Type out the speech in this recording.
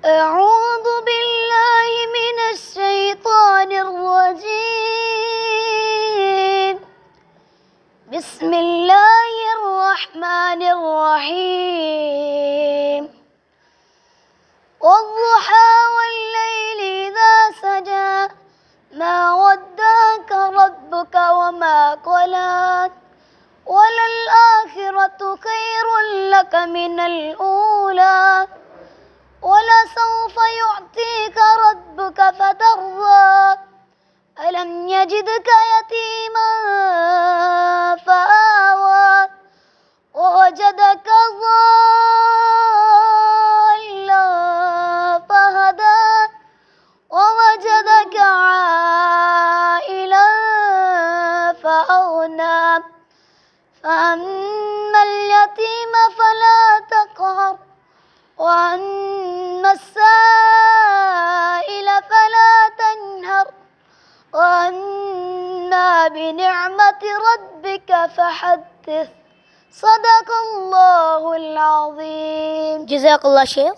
أعوذ بالله من الشيطان الرجيم. بسم الله الرحمن الرحيم. والضحى والليل إذا سجى ما ودعك ربك وما قلى وللآخرة خير لك من الأولى ولسوف يعطيك ربك فترضى ألم يجدك يتيما فآوى ووجدك ضالا فهدى ووجدك عائلا فأغنى فأما اليتيم فلا تقهر وأما السائل فلا تنهر وأما بنعمة ربك فحدث. صدق الله العظيم. جزاك الله شيخ.